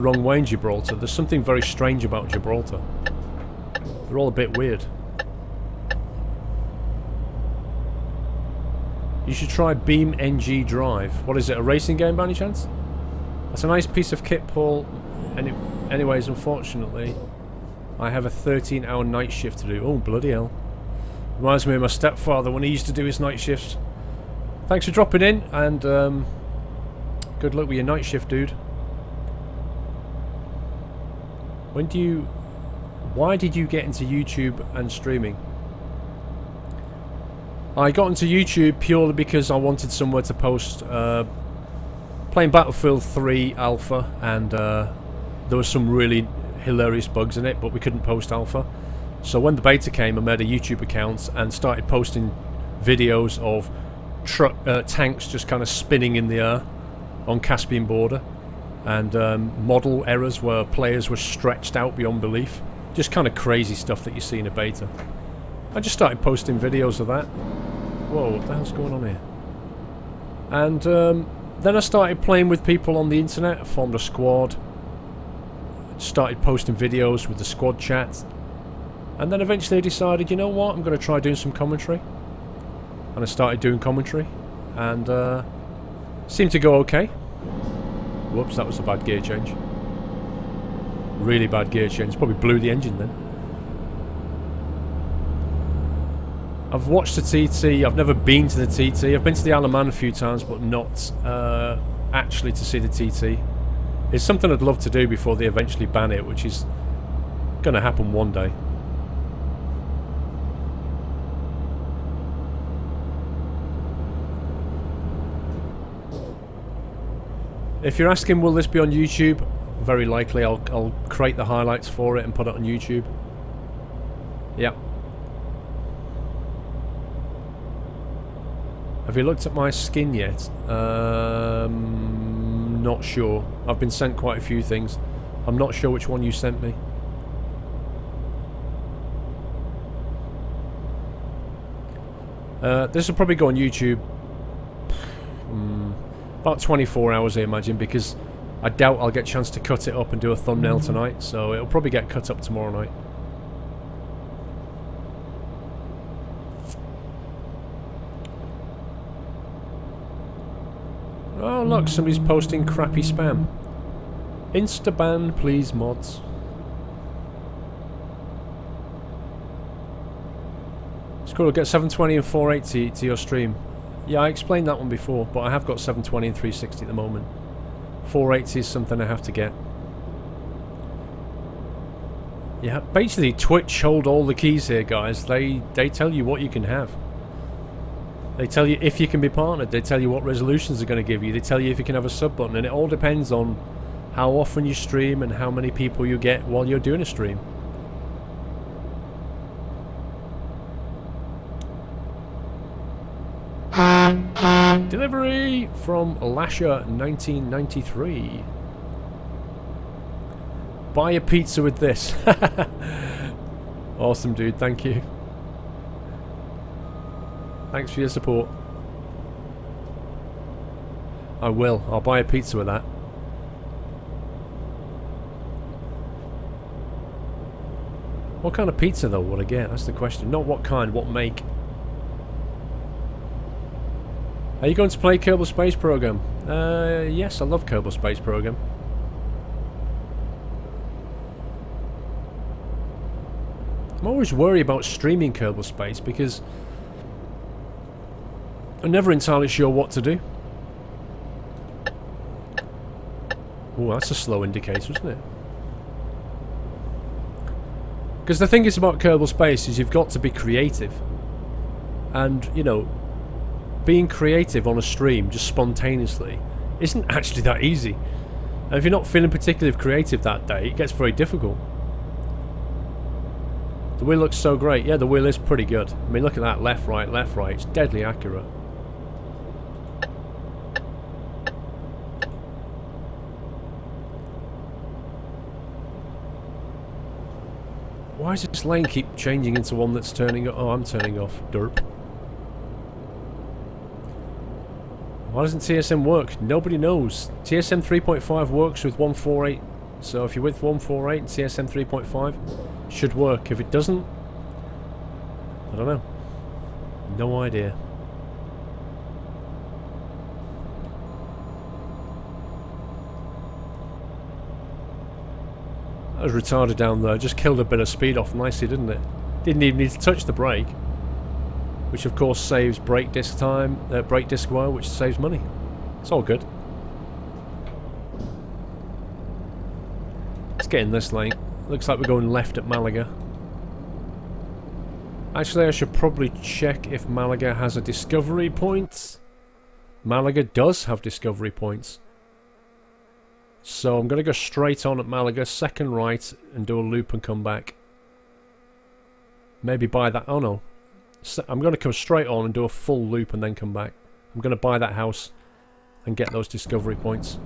wrong way in Gibraltar. There's something very strange about Gibraltar. They're all a bit weird. You should try Beam NG Drive. What is it, a racing game by any chance? That's a nice piece of kit, Paul. Anyways, unfortunately, I have a 13-hour night shift to do. Oh, bloody hell. Reminds me of my stepfather when he used to do his night shifts. Thanks for dropping in, and good luck with your night shift, dude. Why did you get into YouTube and streaming? I got into YouTube purely because I wanted somewhere to post playing Battlefield 3 Alpha, and there were some really hilarious bugs in it, but we couldn't post Alpha. So when the beta came, I made a YouTube account and started posting videos of tanks just kind of spinning in the air on Caspian border, and model errors where players were stretched out beyond belief. Just kind of crazy stuff that you see in a beta. I just started posting videos of that. Whoa, what the hell's going on here? And then I started playing with people on the internet. I formed a squad. Started posting videos with the squad chat. And then eventually I decided, you know what, I'm going to try doing some commentary. And I started doing commentary. And seemed to go okay. Whoops, that was a bad gear change. Really bad gear change. Probably blew the engine then. I've watched the TT. I've never been to the TT. I've been to the Isle of Man a few times, but not actually to see the TT. It's something I'd love to do before they eventually ban it, which is going to happen one day. If you're asking, will this be on YouTube? Very likely. I'll create the highlights for it and put it on YouTube. Yeah. Have you looked at my skin yet? Not sure. I've been sent quite a few things. I'm not sure which one you sent me. This will probably go on YouTube about 24 hours, I imagine, because I doubt I'll get a chance to cut it up and do a thumbnail tonight, so it'll probably get cut up tomorrow night. Oh look, somebody's posting crappy spam. Insta-ban, please, mods. It's cool, get 720 and 480 to your stream. Yeah, I explained that one before, but I have got 720 and 360 at the moment. 480 is something I have to get. Yeah, basically Twitch hold all the keys here, guys. They tell you what you can have. They tell you if you can be partnered. They tell you what resolutions they're going to give you. They tell you if you can have a sub button, and it all depends on how often you stream and how many people you get while you're doing a stream. Delivery from Lasher 1993. Buy a pizza with this. Awesome, dude. Thank you. Thanks for your support. I will. I'll buy a pizza with that. What kind of pizza though would I get? That's the question. Not what kind, what make. Are you going to play Kerbal Space Program? Yes, I love Kerbal Space Program. I'm always worried about streaming Kerbal Space because I'm never entirely sure what to do. Oh, that's a slow indicator, isn't it? Because the thing is about Kerbal Space is you've got to be creative. And, you know, being creative on a stream just spontaneously isn't actually that easy. And if you're not feeling particularly creative that day, it gets very difficult. The wheel looks so great. Yeah, the wheel is pretty good. I mean, look at that. Left, right, left, right. It's deadly accurate. Why does this lane keep changing into one that's turning... Oh, I'm turning off. Derp. Why doesn't TSM work? Nobody knows. TSM 3.5 works with 148 So if you're with 148 and TSM 3.5, should work. If it doesn't, I don't know. No idea. That was retarded down there. Just killed a bit of speed off nicely, didn't it? Didn't even need to touch the brake. Which of course saves brake disc time, brake disc wear, which saves money. It's all good. Let's get in this lane. Looks like we're going left at Malaga. Actually, I should probably check if Malaga has a discovery point. Malaga does have discovery points. So I'm going to go straight on at Malaga, second right, and do a loop and come back. Maybe buy that... Oh no. So I'm going to come straight on and do a full loop and then come back. I'm going to buy that house and get those discovery points.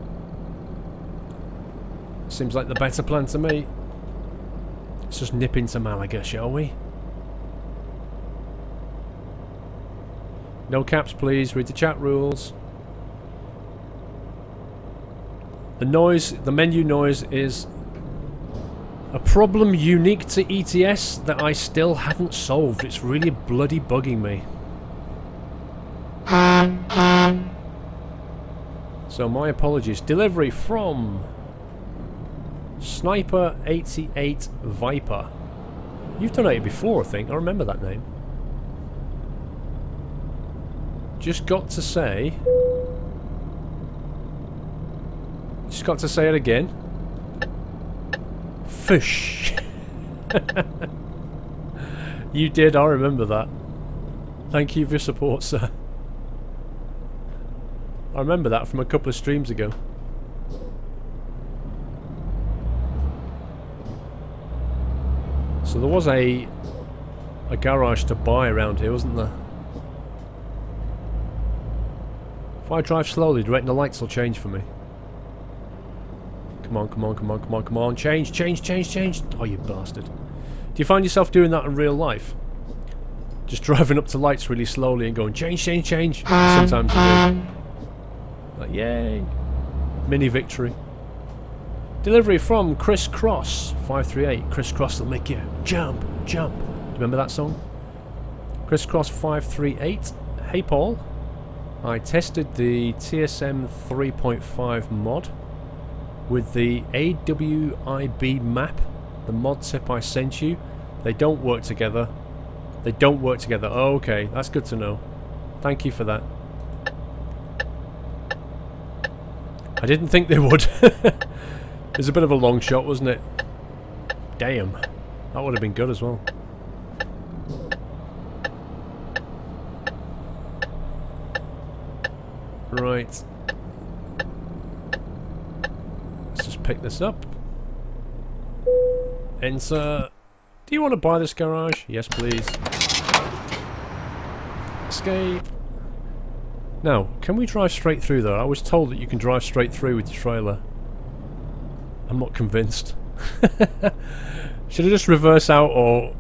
Seems like the better plan to me. Let's just nip into Malaga, shall we? No caps, please. Read the chat rules. The noise, the menu noise is a problem unique to ETS that I still haven't solved. It's really bloody bugging me. So my apologies. Delivery from Sniper 88 Viper. You've done it before, I think. I remember that name. Just got to say it again. Fish. You did, I remember that. Thank you for your support, sir. I remember that from a couple of streams ago. So there was a garage to buy around here, wasn't there? If I drive slowly, do you reckon the lights will change for me? Come on, come on, come on, come on, come on. Change, change, change, change. Oh, you bastard. Do you find yourself doing that in real life? Just driving up to lights really slowly and going, change, change, change. Sometimes I do. Like, yay. Mini victory. Delivery from Chris Cross 538. Chris Cross will make you jump, jump. Do you remember that song? Chris Cross 538. Hey, Paul. I tested the TSM 3.5 mod with the AWIB map, the mod tip I sent you. They don't work together. They don't work together. Oh, okay, that's good to know. Thank you for that. I didn't think they would. It was a bit of a long shot, wasn't it? Damn. That would have been good as well. Right. Let's just pick this up. Enter. Do you want to buy this garage? Yes, please. Escape. Now, can we drive straight through there? I was told that you can drive straight through with your trailer. I'm not convinced. Should I just reverse out or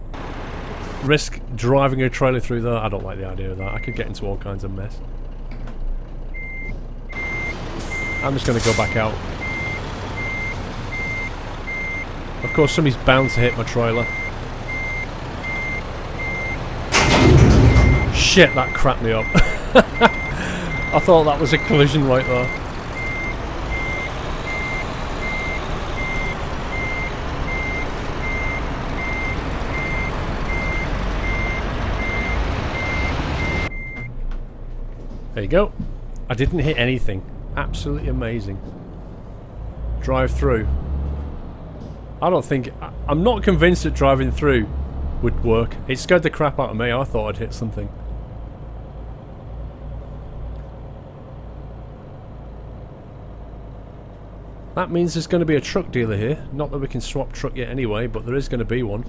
risk driving a trailer through there? I don't like the idea of that. I could get into all kinds of mess. I'm just going to go back out. Of course, somebody's bound to hit my trailer. Shit, that crapped me up. I thought that was a collision right there. There you go. I didn't hit anything. Absolutely amazing. Drive through. I don't think... I'm not convinced that driving through would work. It scared the crap out of me. I thought I'd hit something. That means there's going to be a truck dealer here. Not that we can swap truck yet anyway, but there is going to be one.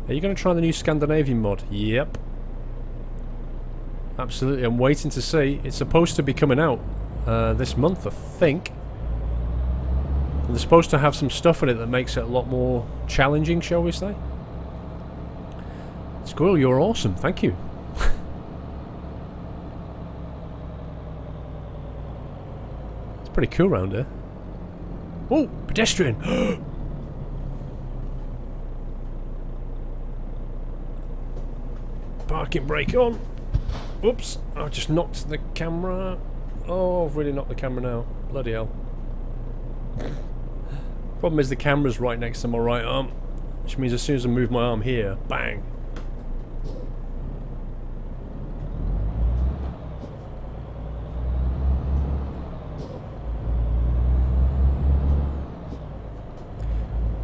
Are you going to try the new Scandinavian mod? Yep. Absolutely, I'm waiting to see. It's supposed to be coming out this month, I think. And they're supposed to have some stuff in it that makes it a lot more challenging, shall we say. Squirrel, you're awesome, thank you. It's pretty cool around here. Oh, pedestrian! Parking brake on. Oops, I just knocked the camera. Oh, I've really knocked the camera now. Bloody hell. Problem is the camera's right next to my right arm, which means as soon as I move my arm here, bang.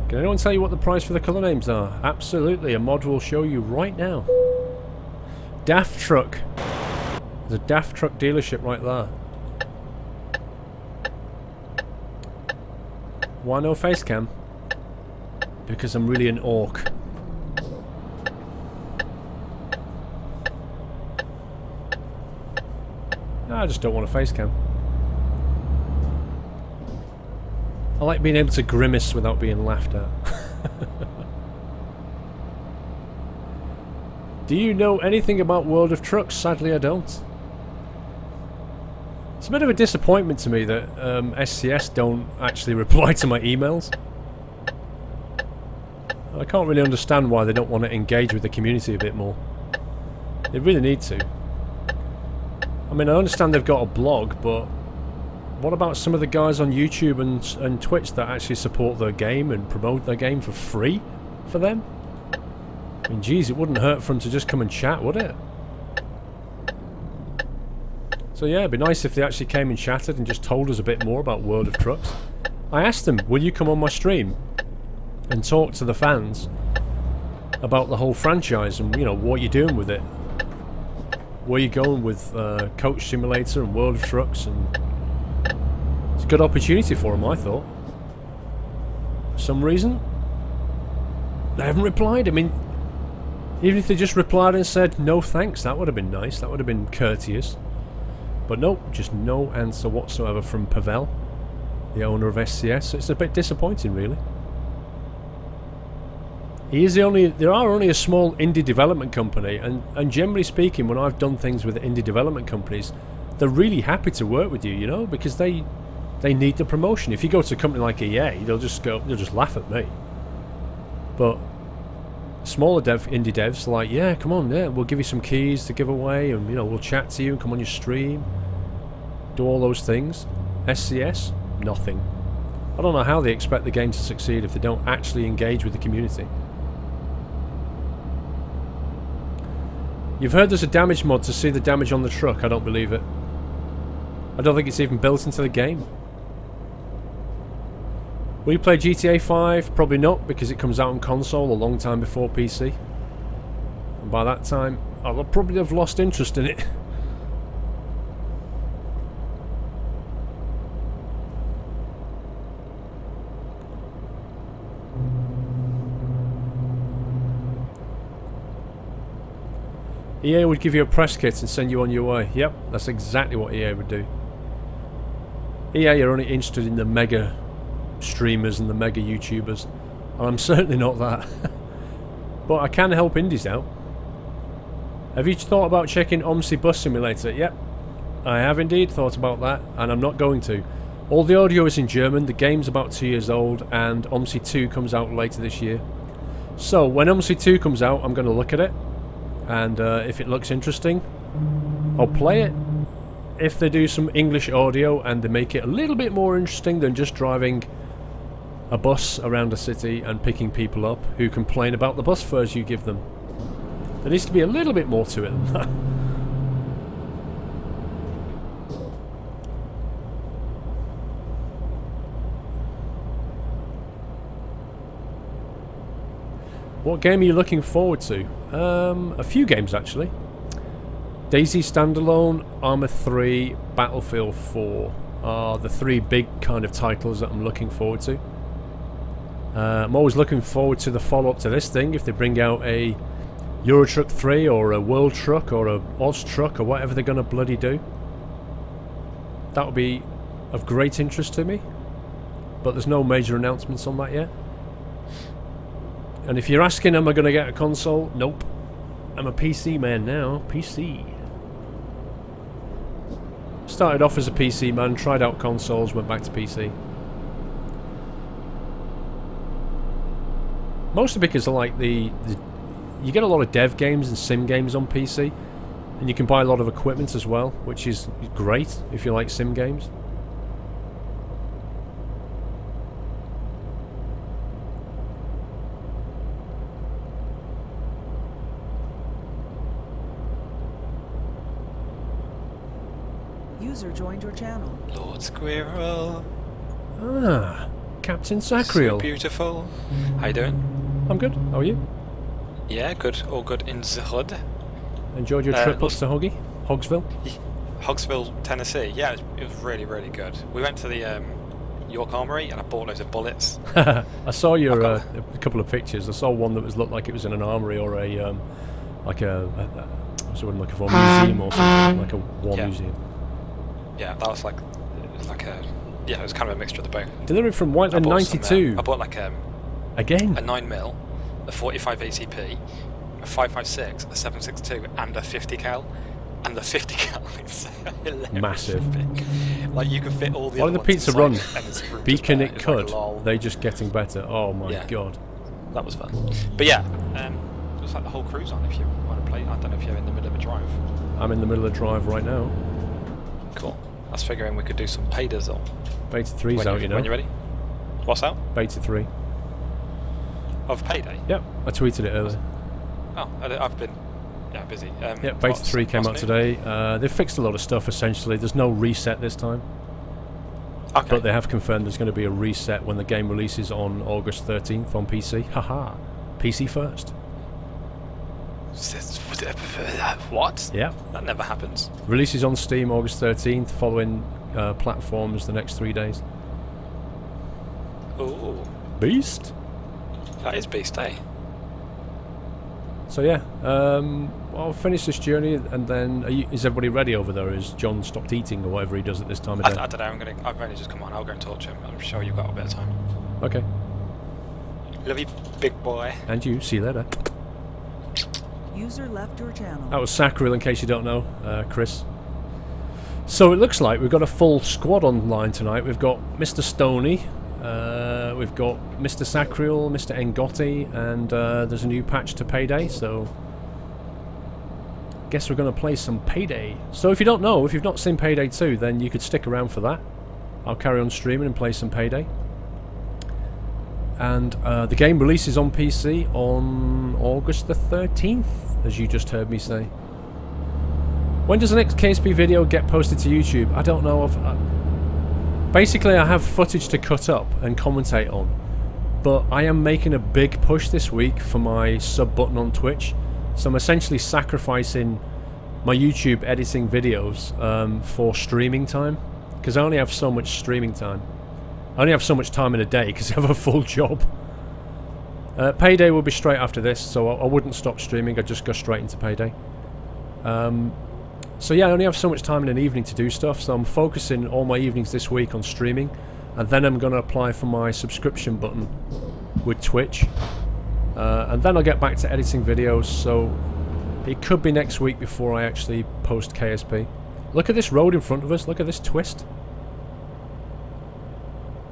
Can anyone tell you what the price for the colour names are? Absolutely, a mod will show you right now. Daft Truck. There's a Daft Truck dealership right there. Why no face cam? Because I'm really an orc. I just don't want a face cam. I like being able to grimace without being laughed at. Do you know anything about World of Trucks? Sadly, I don't. It's a bit of a disappointment to me that SCS don't actually reply to my emails. I can't really understand why they don't want to engage with the community a bit more. They really need to. I mean, I understand they've got a blog, but what about some of the guys on YouTube and Twitch that actually support their game and promote their game for free for them? I mean, geez, it wouldn't hurt for them to just come and chat, would it? So yeah, it'd be nice if they actually came and chatted and just told us a bit more about World of Trucks. I asked them, will you come on my stream and talk to the fans about the whole franchise and, you know, what you're doing with it? Where you're going with Coach Simulator and World of Trucks, and it's a good opportunity for them, I thought. For some reason, they haven't replied. I mean, even if they just replied and said, no thanks, that would have been nice, that would have been courteous. But nope, just no answer whatsoever from Pavel, the owner of SCS, so it's a bit disappointing, really. There are only a small indie development company, and generally speaking, when I've done things with indie development companies, they're really happy to work with you, you know, because they need the promotion. If you go to a company like EA, they'll just laugh at me. But smaller indie devs are like, yeah, come on, yeah, we'll give you some keys to give away, and, you know, we'll chat to you and come on your stream, do all those things. SCS, nothing. I don't know how they expect the game to succeed if they don't actually engage with the community. You've heard there's a damage mod to see the damage on the truck. I don't believe it. I don't think it's even built into the game. Will you play GTA 5? Probably not, because it comes out on console a long time before PC. And by that time, I'll probably have lost interest in it. EA would give you a press kit and send you on your way. Yep, that's exactly what EA would do. EA are only interested in the mega streamers and the mega YouTubers. And I'm certainly not that. But I can help indies out. Have you thought about checking OMSI Bus Simulator? Yep, I have indeed thought about that, and I'm not going to. All the audio is in German, the game's about 2 years old, and OMSI 2 comes out later this year. So, when OMSI 2 comes out, I'm going to look at it. And if it looks interesting, I'll play it. If they do some English audio and they make it a little bit more interesting than just driving a bus around a city and picking people up who complain about the bus fares you give them. There needs to be a little bit more to it than that. What game are you looking forward to? A few games, actually. Daisy Standalone, Arma 3, Battlefield 4 are the three big kind of titles that I'm looking forward to. I'm always looking forward to the follow-up to this thing, if they bring out a Euro Truck 3 or a World Truck or a Oz Truck or whatever they're going to bloody do. That would be of great interest to me, but there's no major announcements on that yet. And if you're asking, am I going to get a console? Nope. I'm a PC man now. PC. Started off as a PC man, tried out consoles, went back to PC. Mostly because I like you get a lot of dev games and sim games on PC, and you can buy a lot of equipment as well, which is great if you like sim games. User joined your channel. Lord Squirrel. Ah, Captain So Sacriel. beautiful. How you doing? I'm good. How are you? Yeah, good. All good in the hood. Enjoyed your trip up to Hogsville? Hogsville, Tennessee. Yeah, it was really, really good. We went to the York Armory and I bought loads of bullets. I saw your a couple of pictures. I saw one that looked like it was in an armory or a like a what's the word I'm looking for? Museum or something, like a war museum. Yeah, that was like it was kind of a mixture of the both. Delivered from Whiteland 92. I bought like again a 9mm, a 45 ACP, a 5.56, a 7.62, and a 50 cal. And the 50 cal is massive. big. Like you can fit all the. Why other did the ones pizza inside, run? Beacon it could. Like, they just getting better. Oh my god. That was fun. But yeah, it was like the whole cruise on. If you want to play, I don't know if you're in the middle of a drive. I'm in the middle of the drive right now. Cool. I was figuring we could do some Paydays on. Beta 3's out, you know. When you're ready. What's out? Beta 3. Of Payday? Yep, I tweeted it earlier. Oh, I've been busy. Yeah, Beta 3 came out today. They've fixed a lot of stuff essentially. There's no reset this time. Okay. But they have confirmed there's going to be a reset when the game releases on August 13th on PC. Haha. PC first. What? Yeah. That never happens. Releases on Steam August 13th, following platforms the next 3 days. Ooh. Beast? That is beast, eh? So yeah, I'll finish this journey and then is everybody ready over there? Has John stopped eating or whatever he does at this time of day? I don't know, I've only just come on, I'll go and talk to him. I'm sure you've got a bit of time. Okay. Love you, big boy. And you, see you later. User left your channel. That was Sacriel, in case you don't know, Chris. So it looks like we've got a full squad online tonight. We've got Mr. Stoney, we've got Mr. Sacriel, Mr. Ngotti, and there's a new patch to Payday, so guess we're going to play some Payday. So if you don't know, if you've not seen Payday 2, then you could stick around for that. I'll carry on streaming and play some Payday. And the game releases on PC on August the 13th, as you just heard me say. When does the next KSP video get posted to YouTube? I don't know. Basically, I have footage to cut up and commentate on, but I am making a big push this week for my sub button on Twitch. So I'm essentially sacrificing my YouTube editing videos for streaming time, because I only have so much streaming time. I only have so much time in a day because I have a full job. Payday will be straight after this, so I wouldn't stop streaming. I'd just go straight into Payday. So yeah, I only have so much time in an evening to do stuff, so I'm focusing all my evenings this week on streaming, and then I'm going to apply for my subscription button with Twitch, and then I'll get back to editing videos, so it could be next week before I actually post KSP. Look at this road in front of us, look at this twist.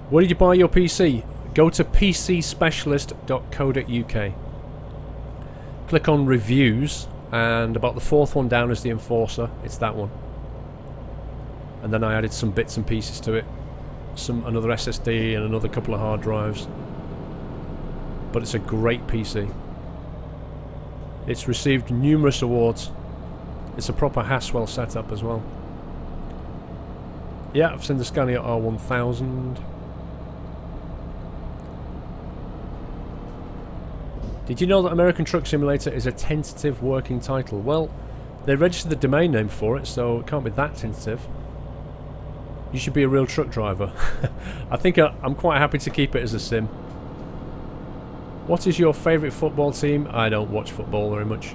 Where did you buy your PC? Go to pcspecialist.co.uk. Click on reviews, and about the fourth one down is the Enforcer. It's that one. And then I added some bits and pieces to it. Another SSD and another couple of hard drives. But it's a great PC. It's received numerous awards. It's a proper Haswell setup as well. Yeah, I've seen the Scania R1000. Did you know that American Truck Simulator is a tentative working title? Well, they registered the domain name for it, so it can't be that tentative. You should be a real truck driver. I think I'm quite happy to keep it as a sim. What is your favourite football team? I don't watch football very much.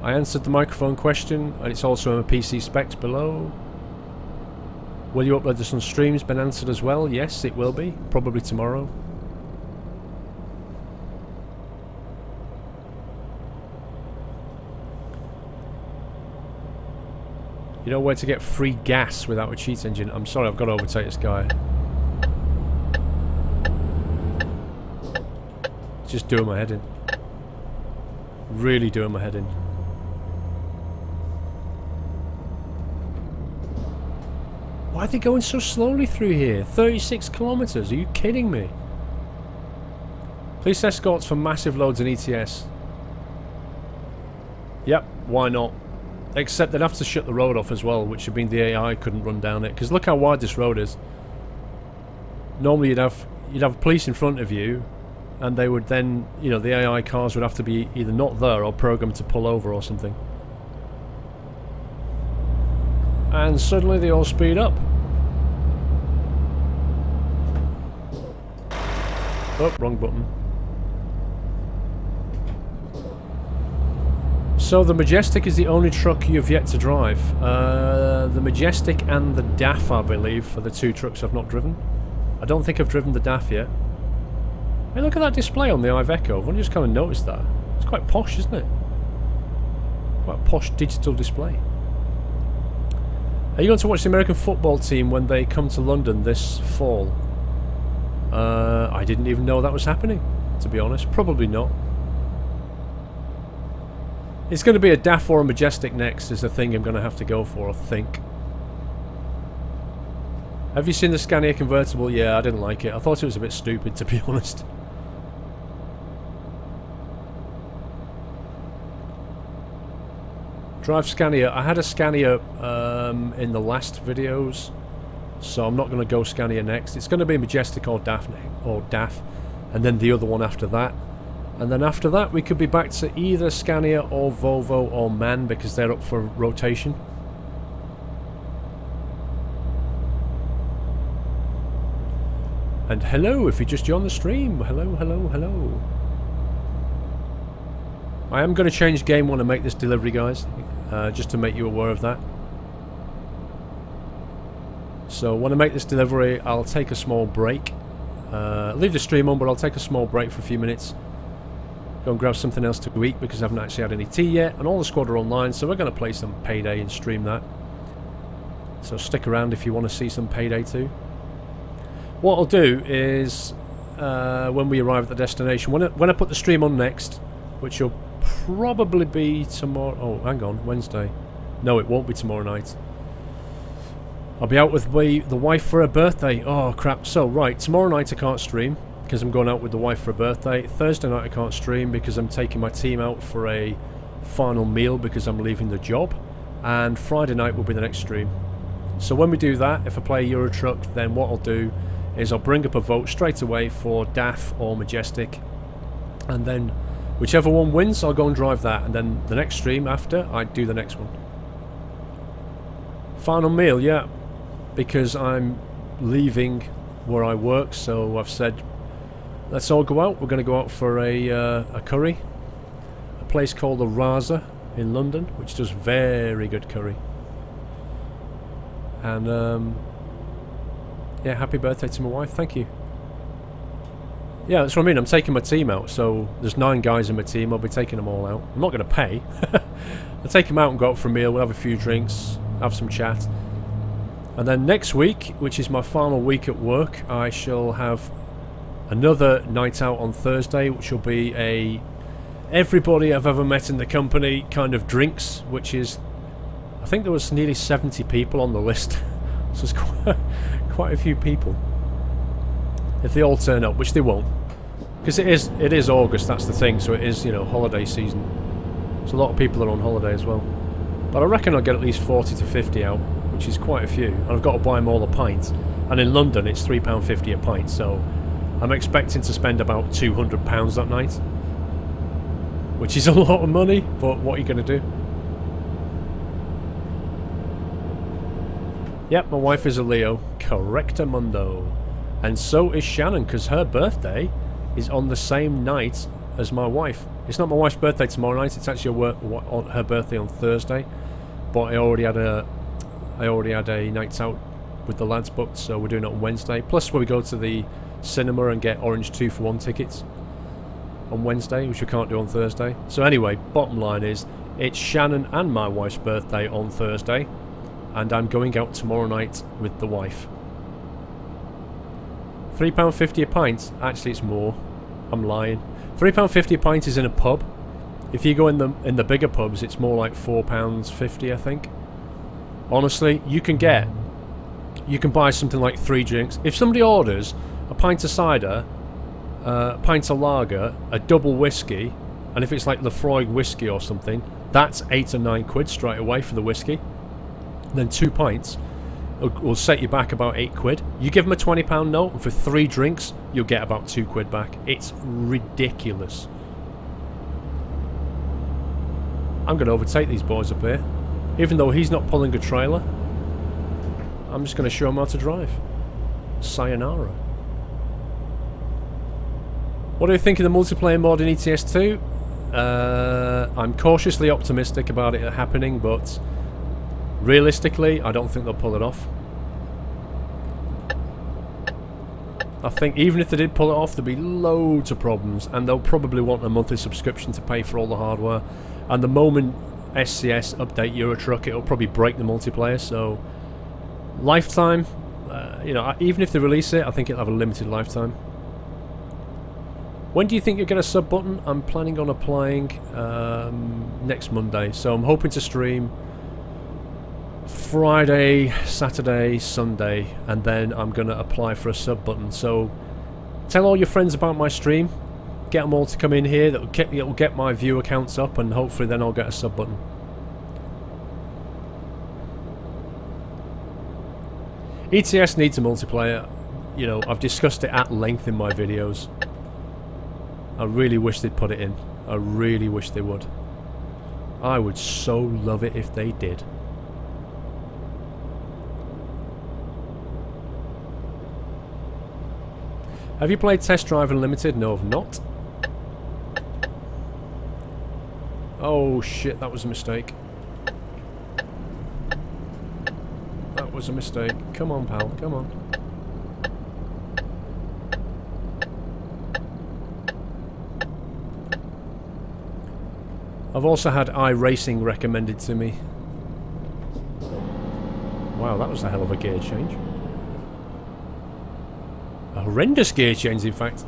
I answered the microphone question, and it's also in my PC specs below. Will you upload this on streams? Been answered as well. Yes, it will be. Probably tomorrow. You know where to get free gas without a cheat engine? I'm sorry, I've got to overtake this guy. just doing my head in. Really doing my head in. Why are they going so slowly through here? 36 kilometers, are you kidding me? Police escorts for massive loads in ETS. Yep, why not? Except they'd have to shut the road off as well, which would mean the AI couldn't run down it. Because look how wide this road is. Normally you'd have police in front of you, and they would then, you know, the AI cars would have to be either not there or programmed to pull over or something. And suddenly they all speed up. Oh, wrong button. So the Majestic is the only truck you've yet to drive. The Majestic and the DAF, I believe, are the two trucks I've not driven. I don't think I've driven the DAF yet. Hey, look at that display on the Iveco. I've only just kind of noticed that. It's quite posh, isn't it? Quite a posh digital display. Are you going to watch the American football team when they come to London this fall? I didn't even know that was happening, to be honest. Probably not. It's going to be a DAF or a Majestic next is the thing I'm going to have to go for, I think. Have you seen the Scania convertible? Yeah, I didn't like it. I thought it was a bit stupid, to be honest. Drive Scania. I had a Scania in the last videos, so I'm not going to go Scania next. It's going to be Majestic or DAF, and then the other one after that. And then after that we could be back to either Scania or Volvo or MAN because they're up for rotation. And hello if you just joined the stream. Hello, hello, hello. I am going to change game one and make this delivery, guys, just to make you aware of that. So when I make this delivery, I'll take a small break. Leave the stream on, but I'll take a small break for a few minutes. Go and grab something else to eat because I haven't actually had any tea yet. And all the squad are online, so we're going to play some Payday and stream that. So stick around if you want to see some Payday too. What I'll do is, when we arrive at the destination, when I put the stream on next, which will probably be tomorrow... Oh, hang on, Wednesday. No, it won't be tomorrow night. I'll be out with the wife for her birthday. Oh, crap. So, right, tomorrow night I can't stream because I'm going out with the wife for her birthday. Thursday night I can't stream because I'm taking my team out for a final meal because I'm leaving the job. And Friday night will be the next stream. So when we do that, if I play Euro Truck, then what I'll do is I'll bring up a vote straight away for DAF or Majestic. And then whichever one wins, I'll go and drive that. And then the next stream after, I do the next one. Final meal, yeah. Because I'm leaving where I work, so I've said let's all go out. We're going to go out for a curry, a place called the Raza in London, which does very good curry. And yeah, happy birthday to my wife. Thank you. Yeah, that's what I mean. I'm taking my team out, so there's 9 guys in my team. I'll be taking them all out. I'm not going to pay. I'll take them out and go out for a meal. We'll have a few drinks, have some chat. And then next week, which is my final week at work, I shall have another night out on Thursday, which will be a everybody I've ever met in the company kind of drinks, which is, I think there was nearly 70 people on the list. So it's quite a few people. If they all turn up, which they won't. Because it is August, that's the thing, so it is, you know, holiday season. So a lot of people are on holiday as well. But I reckon I'll get at least 40 to 50 out, which is quite a few. And I've got to buy them all a pint. And in London it's £3.50 a pint, so I'm expecting to spend about £200 that night. Which is a lot of money, but what are you going to do? Yep, my wife is a Leo. Correctamundo. And so is Shannon, because her birthday is on the same night as my wife. It's not my wife's birthday tomorrow night, it's actually her birthday on Thursday. But I already had a night out with the lads booked, so we're doing it on Wednesday. Plus we go to the cinema and get Orange 2-for-1 tickets on Wednesday, which we can't do on Thursday. So anyway, bottom line is, it's Shannon and my wife's birthday on Thursday, and I'm going out tomorrow night with the wife. £3.50 a pint. Actually, it's more. I'm lying. £3.50 a pint is in a pub. If you go in the bigger pubs, it's more like £4.50, I think. Honestly, you can buy something like 3 drinks. If somebody orders a pint of cider, a pint of lager, a double whiskey, and if it's like Lefroy whiskey or something, that's 8 or 9 quid straight away for the whiskey. Then 2 pints will set you back about 8 quid. You give them a £20 note, and for 3 drinks, you'll get about 2 quid back. It's ridiculous. I'm going to overtake these boys up here. Even though he's not pulling a trailer, I'm just going to show him how to drive. Sayonara. What do you think of the multiplayer mod in ETS 2? I'm cautiously optimistic about it happening, but realistically, I don't think they'll pull it off. I think even if they did pull it off, there'd be loads of problems, and they'll probably want a monthly subscription to pay for all the hardware. And the moment SCS update Eurotruck, it'll probably break the multiplayer. So, lifetime, you know, even if they release it, I think it'll have a limited lifetime. When do you think you'll get a sub button? I'm planning on applying next Monday, so I'm hoping to stream Friday, Saturday, Sunday, and then I'm going to apply for a sub button. So tell all your friends about my stream, get them all to come in here. It'll get my viewer counts up, and hopefully then I'll get a sub button. ETS needs a multiplayer. You know, I've discussed it at length in my videos. I really wish they'd put it in. I really wish they would. I would so love it if they did. Have you played Test Drive Unlimited? No, I've not. Oh shit, that was a mistake. That was a mistake. Come on, pal, come on. I've also had iRacing recommended to me. Wow, that was a hell of a gear change. A horrendous gear change, in fact.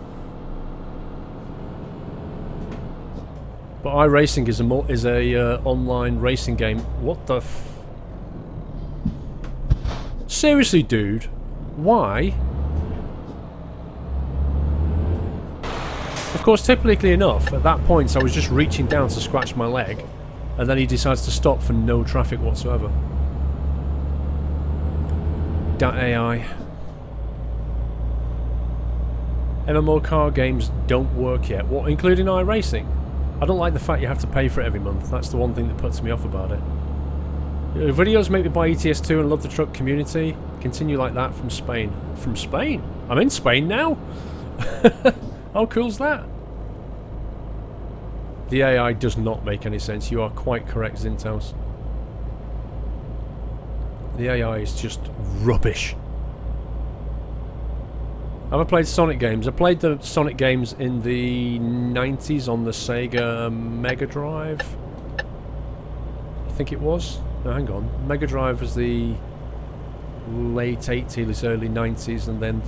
But iRacing is a online racing game. What the f... Seriously, dude? Why? Of course, typically enough, at that point I was just reaching down to scratch my leg, and then he decides to stop for no traffic whatsoever. That AI. MMO car games don't work yet. What, including iRacing? I don't like the fact you have to pay for it every month. That's the one thing that puts me off about it. Videos make me buy ETS2 and love the truck community. Continue like that from Spain. From Spain? I'm in Spain now? How cool's that? The AI does not make any sense. You are quite correct, Zintaus. The AI is just rubbish. Have I played Sonic games? I played the Sonic games in the 90s on the Sega Mega Drive. I think it was. No, hang on. Mega Drive was the late 80s, early 90s, and then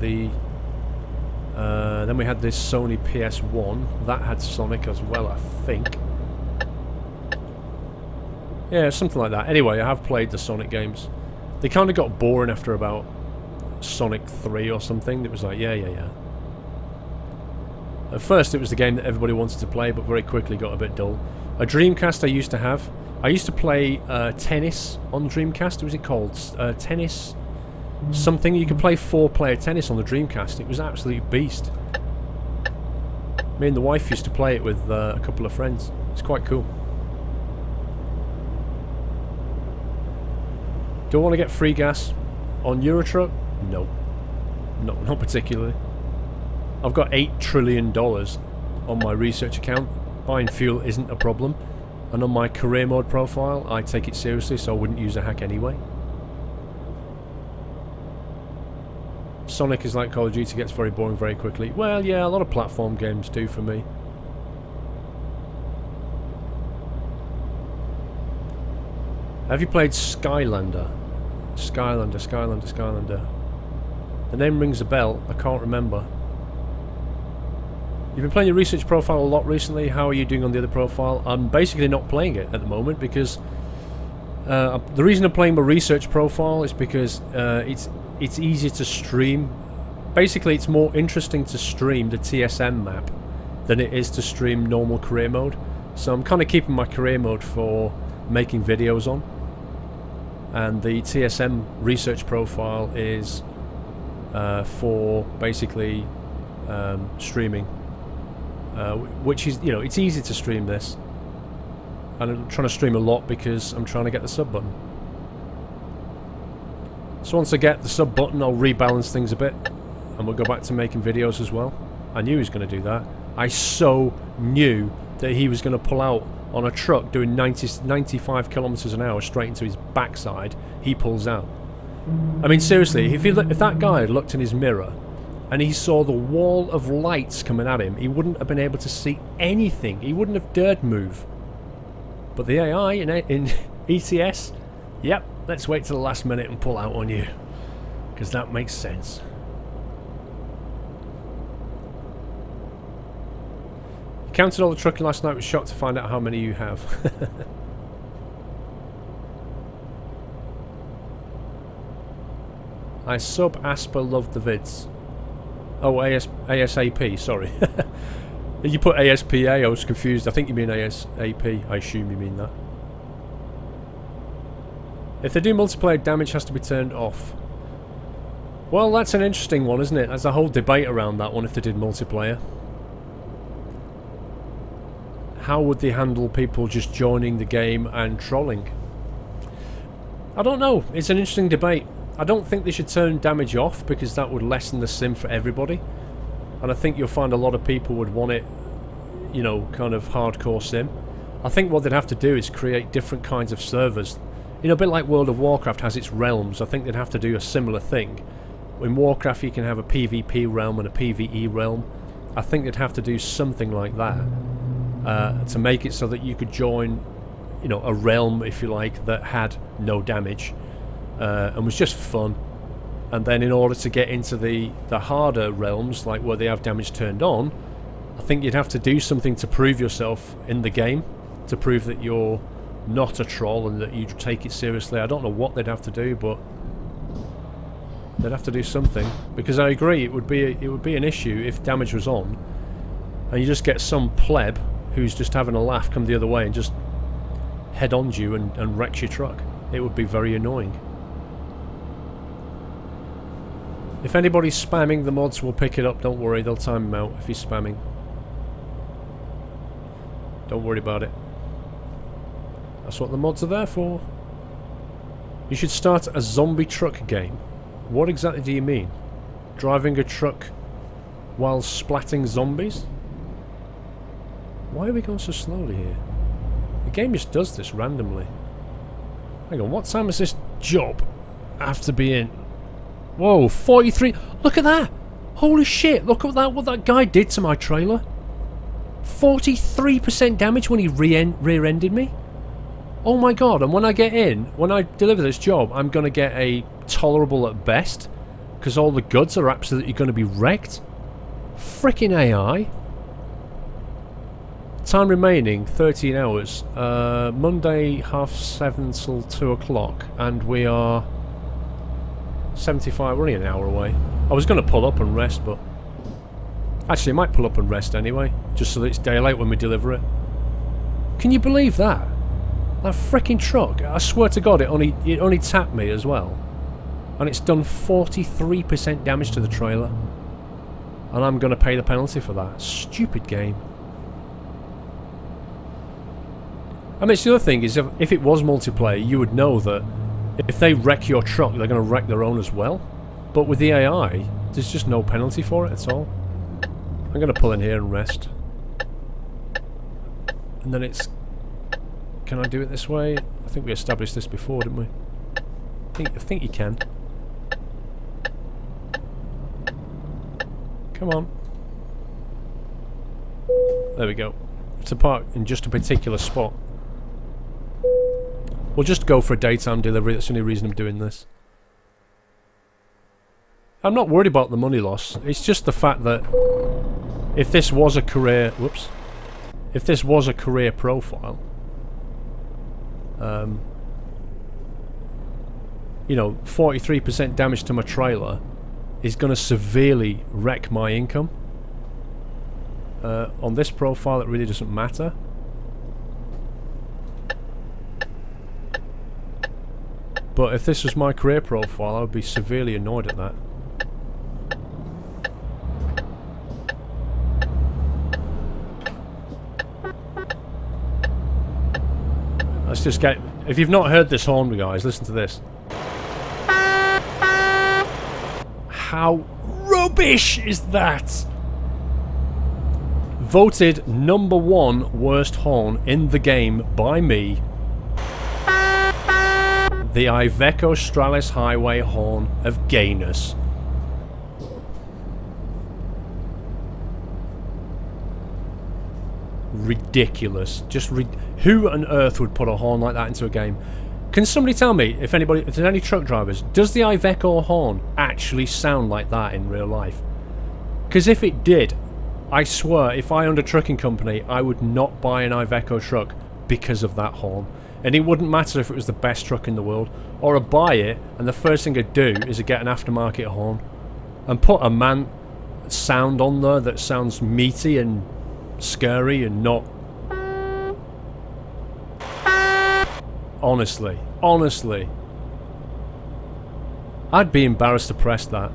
then we had this Sony PS1 that had Sonic as well, I think. Yeah, something like that. Anyway, I have played the Sonic games. They kind of got boring after about Sonic 3 or something. It was like, yeah. At first it was the game that everybody wanted to play, but very quickly got a bit dull. A Dreamcast I used to have. I used to play tennis on Dreamcast. What was it called? Tennis something. You could play 4-player tennis on the Dreamcast. It was an absolute beast. Me and the wife used to play it with a couple of friends. It's quite cool. Do I want to get free gas on Eurotruck? No. Not particularly. I've got $8 trillion on my research account. Buying fuel isn't a problem. And on my career mode profile, I take it seriously, so I wouldn't use a hack anyway. Sonic is like Call of Duty, gets very boring very quickly. Well, yeah, a lot of platform games do for me. Have you played Skylander? Skylander. The name rings a bell, I can't remember. You've been playing your research profile a lot recently. How are you doing on the other profile? I'm basically not playing it at the moment because the reason I'm playing my research profile is because it's easier to stream. Basically, it's more interesting to stream the TSM map than it is to stream normal career mode. So I'm kind of keeping my career mode for making videos on. And the TSM research profile is for basically streaming. Which is, you know, it's easy to stream this. And I'm trying to stream a lot because I'm trying to get the sub button. So once I get the sub button, I'll rebalance things a bit. And we'll go back to making videos as well. I knew he was going to do that. I so knew that he was going to pull out on a truck doing 95 kilometers an hour straight into his backside. He pulls out. I mean, seriously, if that guy had looked in his mirror and he saw the wall of lights coming at him, he wouldn't have been able to see anything. He wouldn't have dared move. But the AI in ETS, yep, let's wait till the last minute and pull out on you. Because that makes sense. You counted all the trucking last night, was shocked to find out how many you have. I sub Asper loved the vids. Oh, ASAP, sorry. You put ASPA, I was confused. I think you mean ASAP. I assume you mean that. If they do multiplayer, damage has to be turned off. Well, that's an interesting one, isn't it? There's a whole debate around that one if they did multiplayer. How would they handle people just joining the game and trolling? I don't know. It's an interesting debate. I don't think they should turn damage off because that would lessen the sim for everybody. And I think you'll find a lot of people would want it, you know, kind of hardcore sim. I think what they'd have to do is create different kinds of servers. You know, a bit like World of Warcraft has its realms. I think they'd have to do a similar thing. In Warcraft you can have a PvP realm and a PvE realm. I think they'd have to do something like that to make it so that you could join, you know, a realm, if you like, that had no damage. And was just fun. And then in order to get into the harder realms, like where they have damage turned on, I think you'd have to do something to prove yourself in the game, to prove that you're not a troll and that you take it seriously. I don't know what they'd have to do, but they'd have to do something. Because I agree, it would be an issue if damage was on, and you just get some pleb who's just having a laugh come the other way and just head-ons you and wrecks your truck. It would be very annoying. If anybody's spamming, the mods will pick it up, don't worry, they'll time him out if he's spamming. Don't worry about it. That's what the mods are there for. You should start a zombie truck game. What exactly do you mean? Driving a truck while splatting zombies? Why are we going so slowly here? The game just does this randomly. Hang on, what time does this job have to be in? Whoa, 43. Look at that. Holy shit, look at that, what that guy did to my trailer. 43% damage when he rear-ended me. Oh my god, and when I get in, when I deliver this job, I'm going to get a tolerable at best. Because all the goods are absolutely going to be wrecked. Frickin' AI. Time remaining, 13 hours. Monday, 7:30 till 2 o'clock. And we are 75, we're only an hour away. I was going to pull up and rest, but actually I might pull up and rest anyway, just so that it's daylight when we deliver it. Can you believe that? That freaking truck, I swear to god, it only tapped me as well. And it's done 43% damage to the trailer. And I'm going to pay the penalty for that. Stupid game. I mean, it's the other thing is, if it was multiplayer, you would know that if they wreck your truck, they're going to wreck their own as well. But with the AI, there's just no penalty for it at all. I'm going to pull in here and rest. And then it's... Can I do it this way? I think we established this before, didn't we? I think you can. Come on. There we go. To park in just a particular spot. We'll just go for a daytime delivery, that's the only reason I'm doing this. I'm not worried about the money loss. It's just the fact that if this was a career... Whoops. If this was a career profile... you know, 43% damage to my trailer is going to severely wreck my income. On this profile, it really doesn't matter. But if this was my career profile, I would be severely annoyed at that. Let's just get... If you've not heard this horn, guys, listen to this. How rubbish is that? Voted #1 worst horn in the game by me. The Iveco Stralis Hi-Way horn of gayness. Ridiculous. Just who on earth would put a horn like that into a game? Can somebody tell me, if there's any truck drivers, does the Iveco horn actually sound like that in real life? Because if it did, I swear, if I owned a trucking company, I would not buy an Iveco truck because of that horn. And it wouldn't matter if it was the best truck in the world. Or I'd buy it, and the first thing I'd do is I'd get an aftermarket horn. And put a man sound on there that sounds meaty and scary and not... Honestly. I'd be embarrassed to press that.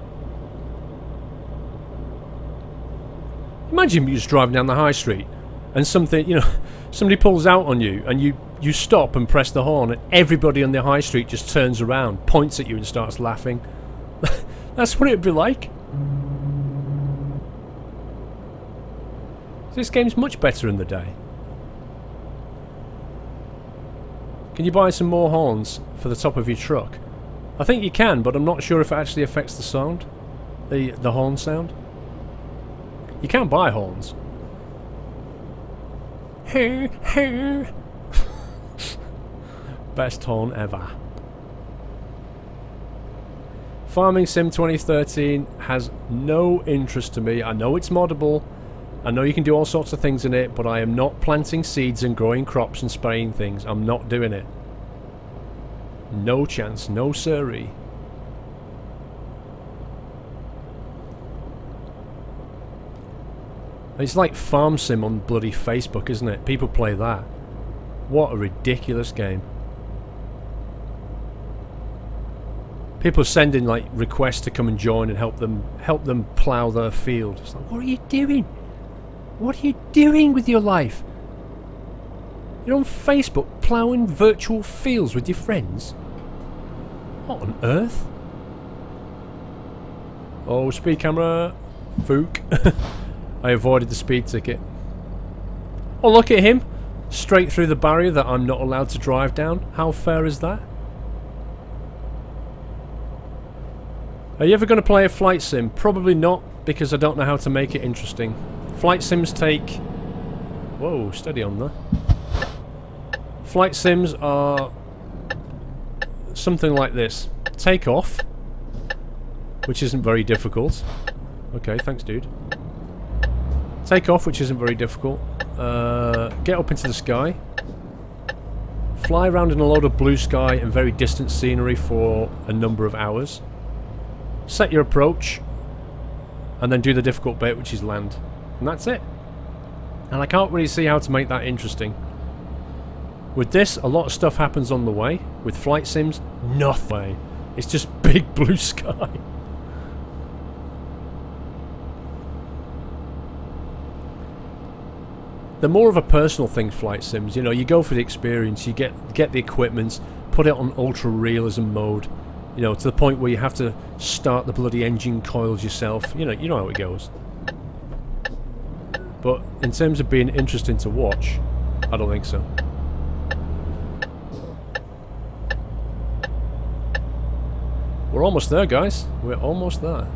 Imagine you just driving down the high street and something, you know, somebody pulls out on you and you stop and press the horn and everybody on the high street just turns around, points at you and starts laughing. That's what it'd be like. This game's much better in the day. Can you buy some more horns for the top of your truck? I think you can, but I'm not sure if it actually affects the sound. The horn sound. You can buy horns. Best horn ever. Farming Sim 2013 has no interest to me. I know it's moddable. I know you can do all sorts of things in it, but I am not planting seeds and growing crops and spraying things. I'm not doing it. No chance. No siree. It's like Farm Sim on bloody Facebook, isn't it? People play that. What a ridiculous game. People send in like requests to come and join and help them plough their field. It's like, what are you doing? What are you doing with your life? You're on Facebook ploughing virtual fields with your friends? What on earth? Oh, speed camera. Fook. I avoided the speed ticket. Oh, look at him. Straight through the barrier that I'm not allowed to drive down. How fair is that? Are you ever going to play a flight sim? Probably not, because I don't know how to make it interesting. Flight sims take... Whoa, steady on there. Flight sims are something like this. Take off, which isn't very difficult. Okay, thanks, dude. Take off, which isn't very difficult. Get up into the sky. Fly around in a load of blue sky and very distant scenery for a number of hours. Set your approach. And then do the difficult bit, which is land. And that's it. And I can't really see how to make that interesting. With this, a lot of stuff happens on the way. With flight sims, nothing. It's just big blue sky. They're more of a personal thing, flight sims. You know, you go for the experience, you get the equipment, put it on ultra realism mode. You know, to the point where you have to start the bloody engine coils yourself. You know how it goes. But in terms of being interesting to watch, I don't think so. We're almost there, guys. We're almost there.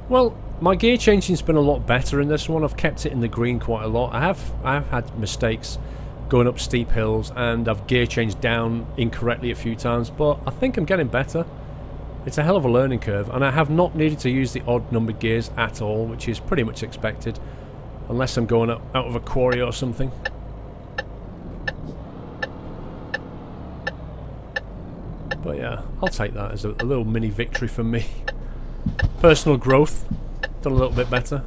Well, My gear changing's been a lot better in this one. I've kept it in the green quite a lot. I have had mistakes going up steep hills, and I've gear changed down incorrectly a few times, but I think I'm getting better. It's a hell of a learning curve, and I have not needed to use the odd numbered gears at all, which is pretty much expected, unless I'm going out of a quarry or something. But yeah, I'll take that as a little mini victory for me. Personal growth, done a little bit better.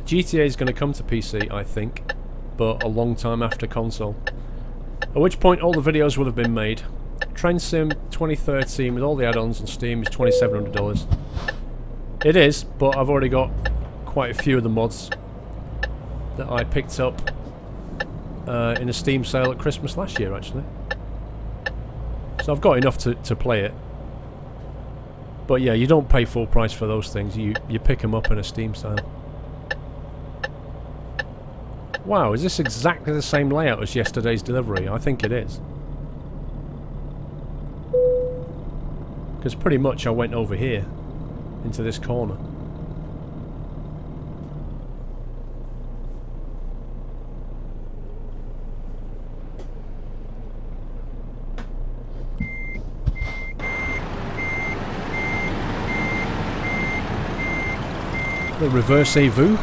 GTA is going to come to PC, I think, but a long time after console. At which point all the videos will have been made. Train Sim 2013 with all the add-ons on Steam is $2,700. It is, but I've already got quite a few of the mods that I picked up in a Steam sale at Christmas last year, actually. So I've got enough to play it. But yeah, you don't pay full price for those things. You pick them up in a Steam sale. Wow, is this exactly the same layout as yesterday's delivery? I think it is. Because pretty much I went over here, into this corner. The reverse-a-vu.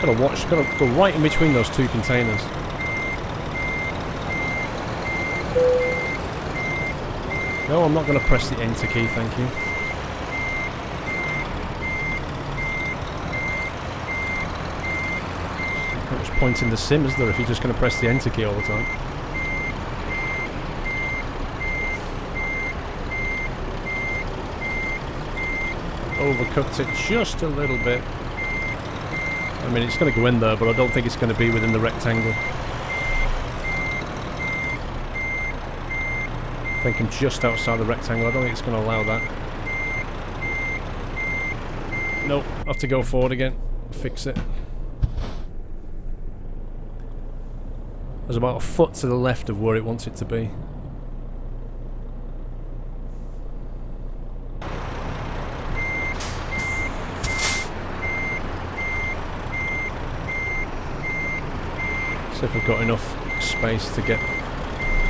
Gotta watch, gotta go right in between those two containers. No, I'm not gonna press the enter key, thank you. Not much point in the sim, is there, if you're just gonna press the enter key all the time? Overcooked it just a little bit. I mean, it's going to go in there, but I don't think it's going to be within the rectangle. I think I'm just outside the rectangle. I don't think it's going to allow that. Nope, I have to go forward again. Fix it. There's about a foot to the left of where it wants it to be. See if I've got enough space to get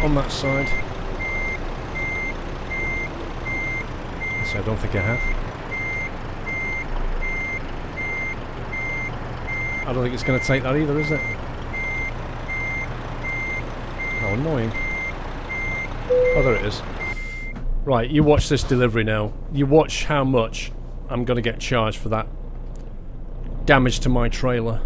on that side. So I don't think I have. I don't think it's going to take that either, is it? How annoying. Oh, there it is. Right, you watch this delivery now. You watch how much I'm going to get charged for that damage to my trailer.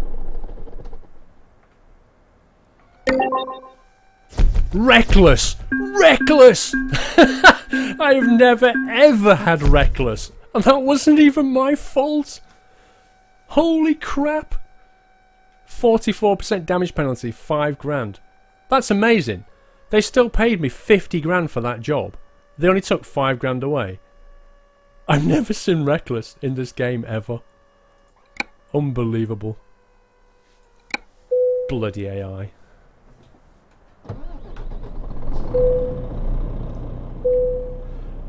Reckless! Reckless! I have never ever had reckless. And that wasn't even my fault. Holy crap. 44% damage penalty, 5 grand. That's amazing. They still paid me 50 grand for that job. They only took 5 grand away. I've never seen reckless in this game ever. Unbelievable. Bloody AI.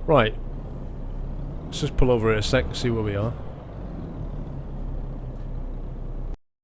Right. Let's just pull over here a sec and see where we are.